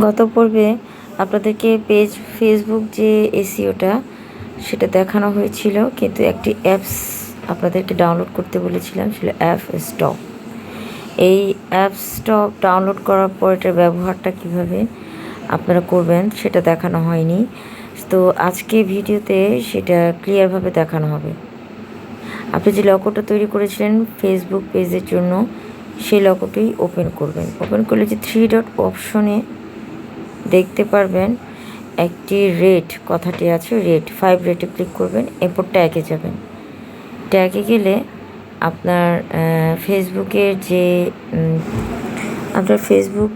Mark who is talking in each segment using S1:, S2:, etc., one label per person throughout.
S1: গত পর্বে আপনাদেরকে ফেসবুক যে এসইওটা সেটা দেখানো হয়েছিল, কিন্তু একটি অ্যাপস আপনাদেরকে ডাউনলোড করতে বলেছিলাম, ছিল অ্যাপ স্টক। এই অ্যাপ স্টক ডাউনলোড করার পর এটার ব্যবহারটা কিভাবে আপনারা করবেন সেটা দেখানো হয়নি। তো আজকে ভিডিওতে সেটা ক্লিয়ারভাবে দেখানো হবে। আপনি যে লগোটা তৈরি করেছিলেন ফেসবুক পেজের জন্য, সেই লগোটি ওপেন করবেন। ওপেন করলে যে 3 ডট অপশনে দেখতে পারবেন একটি রেট কথাটি আছে, রেট 5 রেটে ক্লিক করবেন। এরপর ট্যাগে যাবেন। ট্যাগে গেলে আপনার ফেসবুকের যে আপনার ফেসবুক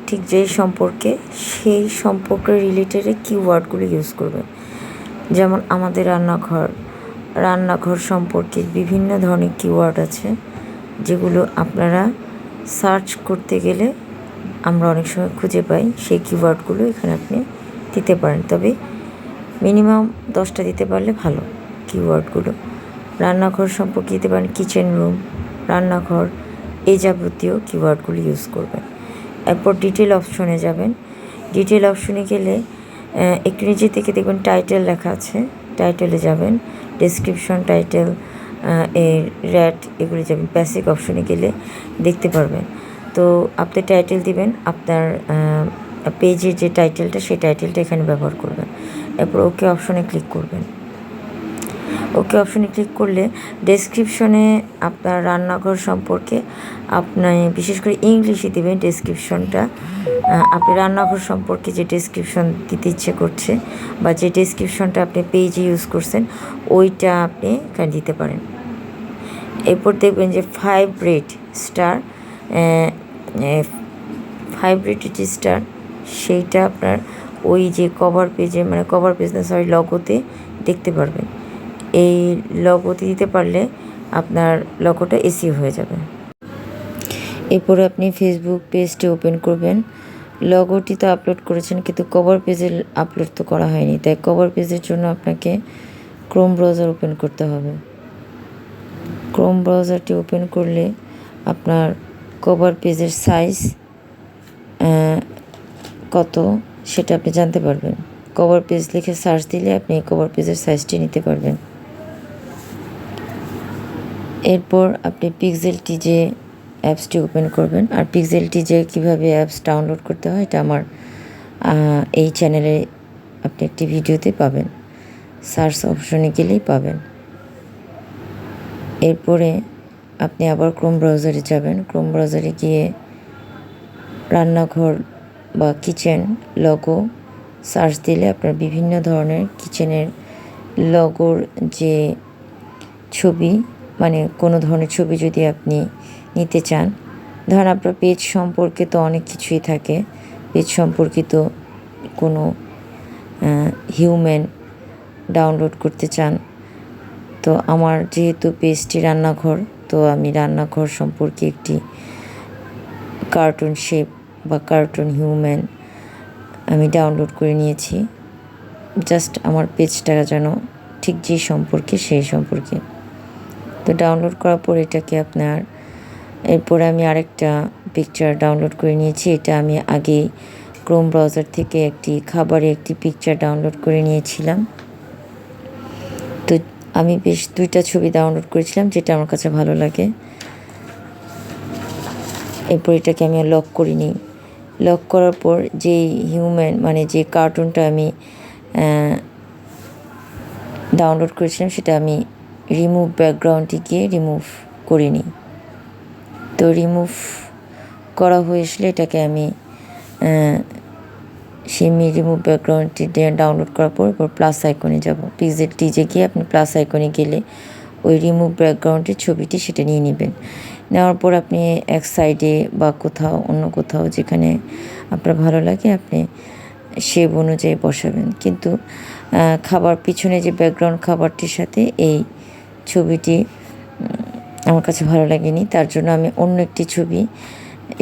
S1: ঠিক যেই সম্পর্কে, সেই সম্পর্কের রিলেটেড কিওয়ার্ডগুলো ইউজ করবেন। যেমন আমাদের রান্নাঘর সম্পর্কে বিভিন্ন ধরনের কিওয়ার্ড আছে, যেগুলো আপনারা সার্চ করতে গেলে আমরা অনেক সময় খুঁজে পাই। সেই কিওয়ার্ডগুলো এখানে আপনি দিতে পারেন, তবে মিনিমাম 10টা দিতে পারলে ভালো। কিওয়ার্ডগুলো রান্নাঘর সম্পর্কে দিতে পারেন, কিচেন রুম, রান্নাঘর, এই যাবতীয় কিওয়ার্ডগুলো ইউজ করবেন। এরপর ডিটেল অপশনে যাবেন। ডিটেল অপশনে গেলে একটু নিচে থেকে দেখবেন টাইটেল লেখা আছে, টাইটেলে যাবেন। ডেসক্রিপশন, টাইটেল, র্যাট, এগুলি যাবেন। বেসিক অপশনে গেলে দেখতে পারবেন। তো আপনি টাইটেল দিবেন, আপনার পেজের যে টাইটেলটা, সেই টাইটেলটা এখানে ব্যবহার করবেন। এরপর ওকে অপশনে ক্লিক করবেন। ওকে অপশনে ক্লিক করলে ডেসক্রিপশনে আপনার রান্নাঘর সম্পর্কে আপনি বিশেষ করে ইংলিশে দেবেন ডেসক্রিপশনটা। আপনি রান্নাঘর সম্পর্কে যে ডেসক্রিপশন দিতে ইচ্ছে করছে, বা যে ডেসক্রিপশনটা আপনি পেজে ইউজ করছেন, ওইটা আপনি এখানে দিতে পারেন। এরপর দেখবেন যে 5 রেট স্টার, 5 রেটেড স্টার, সেইটা আপনার ওই যে কভার পেজে, মানে কভার পেজ না সরি, লগোতে দেখতে পারবেন। এই লগোতে দিতে পারলে আপনার লগোটা এসিও হয়ে যাবে। এরপরে আপনি ফেসবুক পেজটি ওপেন করবেন। লগোটি তো আপলোড করেছেন, কিন্তু কভার পেজে আপলোড তো করা হয়নি, তাই কভার পেজের জন্য আপনাকে ক্রোম ব্রাউজার ওপেন করতে হবে। ক্রোম ব্রাউজারটি ওপেন করলে আপনার কভার পেজের সাইজ কত সেটা আপনি জানতে পারবেন। কভার পেজ লিখে সার্চ দিলে আপনি কভার পেজের সাইজটি নিতে পারবেন। এরপর আপনি পিক্সেলটি যে অ্যাপসটি ওপেন করবেন। আর পিক্সেলটি যে কীভাবে অ্যাপস ডাউনলোড করতে হয়, এটা আমার এই চ্যানেলে আপনি একটি ভিডিওতে পাবেন, সার্চ অপশনে গেলেই পাবেন। এরপরে আপনি আবার ক্রোম ব্রাউজারে যাবেন। ক্রোম ব্রাউজারে গিয়ে রান্নাঘর বা কিচেন লগো সার্চ দিলে আপনার বিভিন্ন ধরনের কিচেনের লগোর যে ছবি, মানে কোনো ধরনের ছবি যদি আপনি নিতে চান, ধরেন আপনার পেজ সম্পর্কে তো অনেক কিছুই থাকে, পেজ সম্পর্কিত কোনো হিউম্যান ডাউনলোড করতে চান, তো আমার যেহেতু পেজটি রান্নাঘর, তো আমি রান্নাঘর সম্পর্কে একটি কার্টুন শেপ বা কার্টুন হিউম্যান আমি ডাউনলোড করে নিয়েছি, জাস্ট আমার পেজটা যেন ঠিক যে সম্পর্কে সেই সম্পর্কে। তো ডাউনলোড করার পর এটাকে আপনার, এরপরে আমি আরেকটা পিকচার ডাউনলোড করে নিয়েছি। এটা আমি আগেই ক্রোম ব্রাউজার থেকে একটি খাবারের একটি পিকচার ডাউনলোড করে নিয়েছিলাম। তো আমি বেশ 2টা ছবি ডাউনলোড করেছিলাম, যেটা আমার কাছে ভালো লাগে। এরপর এটাকে আমি লক করে নিই। লক করার পর যেই হিউম্যান, মানে যে কার্টুনটা আমি ডাউনলোড করেছিলাম, সেটা আমি রিমুভ ব্যাকগ্রাউন্ডে গিয়ে রিমুভ করে নিই। তো রিমুভ করা হয়ে আসলে এটাকে আমি রিমুভ ব্যাকগ্রাউন্ডটি ডাউনলোড করার পর প্লাস আইকনে যাব। পিক্সেলটি যে গিয়ে আপনি প্লাস আইকনে গেলে ওই রিমুভ ব্যাকগ্রাউন্ডের ছবিটি সেটা নিয়ে নেবেন। নেওয়ার পর আপনি এক সাইডে বা কোথাও অন্য কোথাও যেখানে আপনার ভালো লাগে আপনি শেপ অনুযায়ী বসাবেন। কিন্তু খাবার পিছনে যে ব্যাকগ্রাউন্ড খাবারটির সাথে এই ছবিটি আমার কাছে ভালো লাগেনি, তার জন্য আমি অন্য একটি ছবি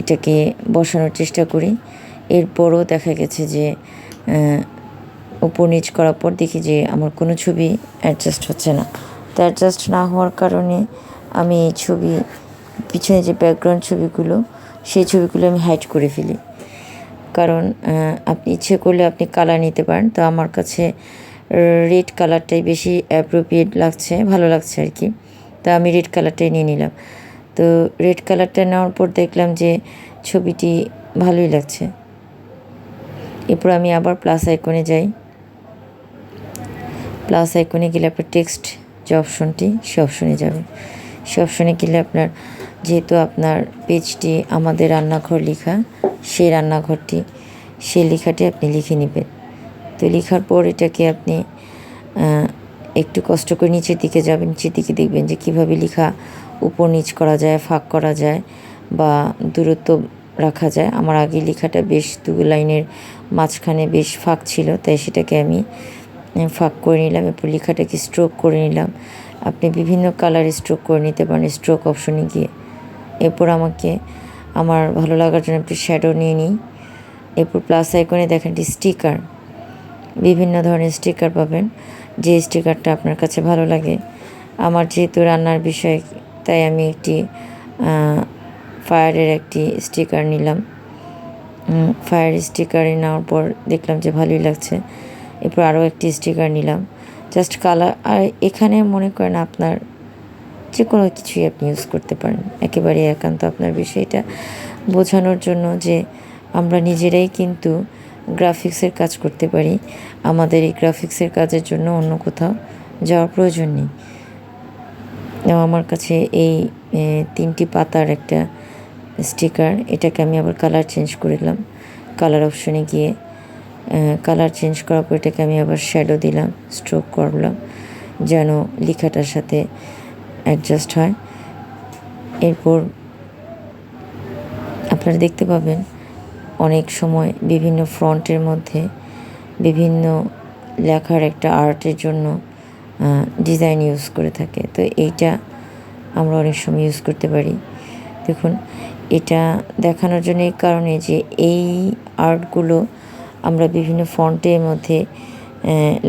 S1: এটাকে বসানোর চেষ্টা করি। এরপরও দেখা গেছে যে উপর নিচ করার পর দেখি যে আমার কোনো ছবি অ্যাডজাস্ট হচ্ছে না। তো অ্যাডজাস্ট না হওয়ার কারণে আমি এই পিছনে যে ব্যাকগ্রাউন্ড ছবিগুলো, সেই ছবিগুলো আমি হাইড করে ফেলি। কারণ আপনি ইচ্ছে করলে আপনি কালার নিতে পারেন। তো আমার কাছে রেড কালারটাই বেশি অ্যাপ্রোপ্রিয়েট লাগছে, ভালো লাগছে আর কি। তো আমি রেড কালারটাই নিয়ে নিলাম। তো রেড কালারটা নেওয়ার পর দেখলাম যে ছবিটি ভালোই লাগছে। এরপর আমি আবার প্লাস আইকনে যাই। প্লাস আইকনে গেলে আপনার টেক্সট যে অপশনটি, সে অপশনে যাবে। সে অপশনে গেলে আপনার, যেহেতু আপনার পেজটি আমাদের রান্নাঘর লেখা, সেই রান্নাঘরটি, সেই লেখাটি আপনি লিখে নেবেন। তো লেখার পর এটাকে আপনি একটু কষ্ট করে নিচের দিকে যাবেন। নিচের দিকে দেখবেন যে কীভাবে লেখা উপর নিচ করা যায়, ফাঁক করা যায় বা দূরত্ব রাখা যায়। আমার আগে লেখাটা বেশ 2 লাইনের মাঝখানে বেশ ফাঁক ছিল, তাই সেটাকে আমি ফাঁক করে নিলাম। এরপর লেখাটাকে স্ট্রোক করে নিলাম। আপনি বিভিন্ন কালারে স্ট্রোক করে নিতে পারেন স্ট্রোক অপশনে গিয়ে। এরপর আমার ভালো লাগার জন্য একটু শ্যাডো নিয়ে নিই। এরপর প্লাস আইকনে দেখেন একটি স্টিকার, বিভিন্ন ধরনের স্টিকার পাবেন, যে স্টিকারটা আপনার কাছে ভালো লাগে। আমার যেহেতু রান্নার বিষয়, তাই আমি একটি ফায়ারের একটি স্টিকার নিলাম। ফায়ার স্টিকার নেওয়ার পর দেখলাম যে ভালোই লাগছে। এরপর আরও একটি স্টিকার নিলাম, জাস্ট কালার। আর এখানে মনে করেন আপনার যে কোনো কিছুই আপনি ইউজ করতে পারেন, একেবারে একান্ত আপনার বিষয়টা বোঝানোর জন্য যে আমরা নিজেরাই কিন্তু গ্রাফিক্সের কাজ করতে পারি। আমাদের এই গ্রাফিক্সের কাজের জন্য অন্য কোথাও যাওয়ার প্রয়োজন নেই। আমার কাছে এই 3টি পাতার একটা স্টিকার, এটাকে আমি আবার কালার চেঞ্জ করে দিলাম। কালার অপশনে গিয়ে কালার চেঞ্জ করার পর এটাকে আমি আবার শ্যাডো দিলাম, স্ট্রোক করলাম যেন লেখাটার সাথে অ্যাডজাস্ট হয়। এরপর আপনারা দেখতে পাবেন অনেক সময় বিভিন্ন ফন্টের মধ্যে বিভিন্ন লেখার একটা আর্টের জন্য ডিজাইন ইউজ করে থাকে। তো এইটা আমরা অনেক সময় ইউজ করতে পারি। দেখুন, এটা দেখানোর জন্য এই কারণে যে এই আর্টগুলো আমরা বিভিন্ন ফন্টের মধ্যে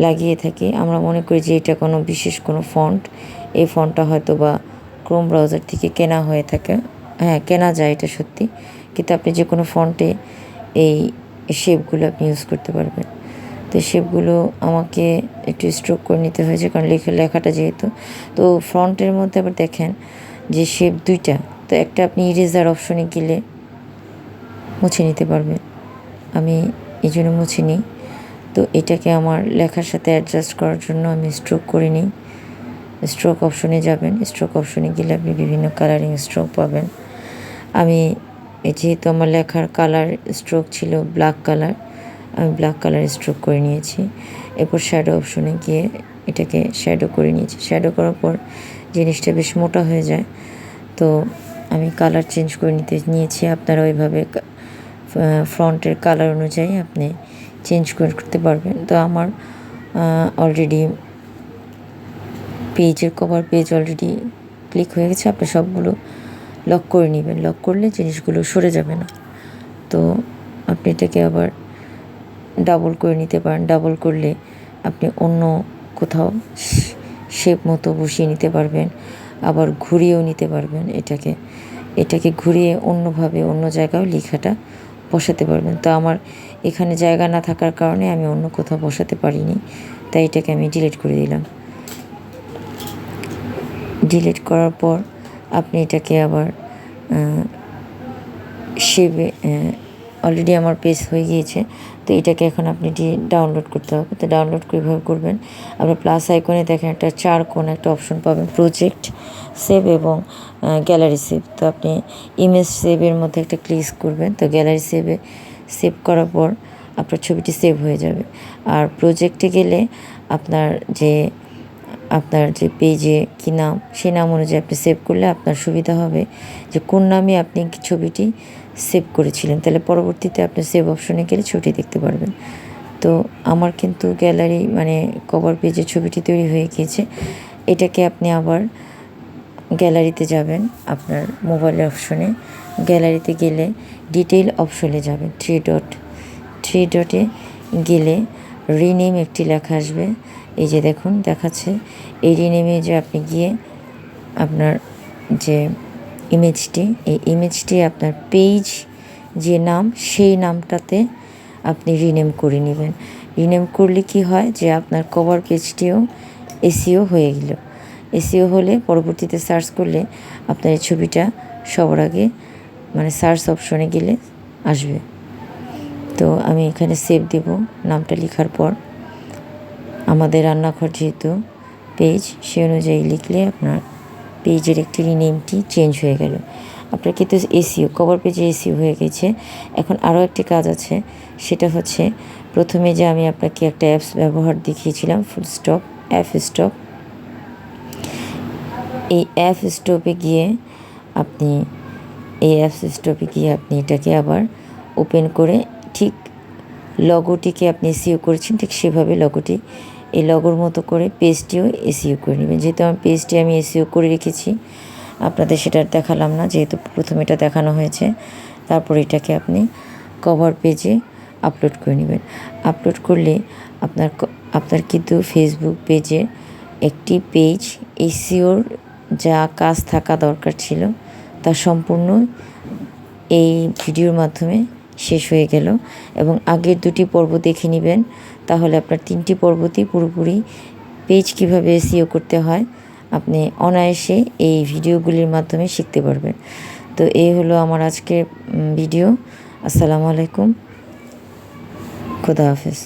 S1: লাগিয়ে থাকি। আমরা মনে করি যে এটা কোনো বিশেষ কোনো ফন্ট, এই ফন্টটা হয়তো বা ক্রোম ব্রাউজার থেকে কেনা হয়ে থাকে। হ্যাঁ, কেনা যায়, এটা সত্যি। কিন্তু আপনি যে কোনো ফন্টে এই শেপগুলো আপনি ইউজ করতে পারবেন। তো শেপগুলো আমাকে একটু স্ট্রোক করে নিতে হয়েছে, কারণ লেখাটা যেহেতু। তো ফ্রন্টের মধ্যে আবার দেখেন যে শেপ 2টা, তো একটা আপনি ইরেজার অপশনে গেলে মুছে নিতে পারবেন। আমি এই জন্য মুছে নিই। তো এটাকে আমার লেখার সাথে অ্যাডজাস্ট করার জন্য আমি স্ট্রোক করে নিই। স্ট্রোক অপশনে যাবেন, স্ট্রোক অপশনে গেলে আপনি বিভিন্ন কালারিং স্ট্রোক পাবেন। আমি যেহেতু আমার লেখার কালার স্ট্রোক ছিল ব্ল্যাক কালার, আমি ব্ল্যাক কালার স্ট্রোক করে নিয়েছি। এরপর শ্যাডো অপশনে গিয়ে এটাকে শ্যাডো করে নিয়েছি। শ্যাডো করার পর জিনিসটা বেশ মোটা হয়ে যায়, তো আমি কালার চেঞ্জ করে নিয়েছি। আপনারা ওইভাবে ফ্রন্টের কালার অনুযায়ী আপনি চেঞ্জ করতে পারবেন। তো আমার অলরেডি পেজের কভার পেজ অলরেডি ক্লিক হয়ে গেছে। আপনি সবগুলো লক করে নেবেন, লক করলে জিনিসগুলো সরে যাবে না। তো আপনি এটাকে আবার ডাবল করে নিতে পারেন। ডাবল করলে আপনি অন্য কোথাও শেপ মতো বসিয়ে নিতে পারবেন, আবার ঘুরিয়েও নিতে পারবেন। এটাকে ঘুরিয়ে অন্যভাবে অন্য জায়গায় লেখাটা বসাতে পারবেন। তো আমার এখানে জায়গা না থাকার কারণে আমি অন্য কোথাও বসাতে পারিনি, তাই এটাকে আমি ডিলিট করে দিলাম। ডিলিট করার পর আপনি এটাকে আবার শেপে, অলরেডি আমার পেজ হয়ে গিয়েছে। তো এটাকে এখন আপনি ডাউনলোড করতে হবে। তো ডাউনলোড কীভাবে করবেন, আপনার প্লাস আইকনে দেখেন একটা 4 কোণ একটা অপশন পাবেন, প্রজেক্ট সেভ এবং গ্যালারি সেভ। তো আপনি ইমেজ সেভের মধ্যে একটা ক্লিক করবেন। তো গ্যালারি সেভ করার পর আপনার ছবিটি সেভ হয়ে যাবে। আর প্রজেক্টে গেলে আপনার যে পেজে কী নাম, সেই নাম অনুযায়ী আপনি সেভ করলে আপনার সুবিধা হবে যে কোন নামে আপনি ছবিটি সেভ করেছিলেন, তাহলে পরবর্তীতে আপনি সেভ অপশনে গেলে ছবিটি দেখতে পারবেন। তো আমার কিন্তু গ্যালারি কভার পেজে ছবিটি তৈরি হয়ে গিয়েছে। এটাকে আপনি আবার গ্যালারিতে যাবেন, আপনার মোবাইলের অপশনে। গ্যালারিতে গেলে ডিটেইল অপশনে যাবেন, থ্রি ডটে গেলে রিনেম একটি লেখা আসবে। এই যে দেখুন দেখাচ্ছে, এই রিনেমে যে আপনি গিয়ে আপনার যে ইমেজটি, এই ইমেজটি আপনার পেজ যে নাম সেই নামটাতে আপনি রিনেম করে নেবেন। রিনেম করলে কি হয় যে আপনার কভার পেজটিও এসইও হয়ে গেল। এসইও হলে পরবর্তীতে সার্চ করলে আপনার এই ছবিটা সবার আগে মানে সার্চ অপশনে গেলে আসবে। তো আমি এখানে সেভ দেব নামটা লেখার পর। আমাদের রান্নাঘর যেহেতু পেজ, সে অনুযায়ী লিখলে আপনার পেজের একটি রিনেমটি চেঞ্জ হয়ে গেল। আপনার কিন্তু এসইও কভার পেজে এসইও হয়ে গেছে। এখন আরও একটি কাজ আছে, সেটা হচ্ছে প্রথমে যে আমি আপনাকে একটা অ্যাপস ব্যবহার দেখিয়েছিলাম, ফুল স্টপ, অ্যাপ স্টপ। এই অ্যাপ স্টপে গিয়ে আপনি এটাকে আবার ওপেন করে ঠিক লগোটিকে আপনি এসইও করেছেন ঠিক সেভাবে লগোটি এই লগোর মতো করে পেজটিও এসইও করে নেবেন। যেহেতু আমার পেজটি আমি এসইও করে রেখেছি, আপনাদের সেটা দেখালাম না, যেহেতু প্রথমে এটা দেখানো হয়েছে। তারপর এটাকে আপনি কভার পেজে আপলোড করে নেবেন। আপলোড করলে আপনার কিন্তু ফেসবুক পেজে একটি পেজ এসইওর যা কাজ থাকা দরকার ছিল তা সম্পূর্ণ এই ভিডিওর মাধ্যমে শেষ হয়ে গেল। এবং আগের 2টি পর্ব দেখে নেবেন, তাহলে আপনার 3টি পর্বতেই পুরোপুরি পেজ কীভাবে এসইও করতে হয় আপনি অনায়াসে এই ভিডিওগুলির মাধ্যমে শিখতে পারবেন। তো এই হলো আমার আজকের ভিডিও। আসসালামু আলাইকুম, খোদা হাফেজ।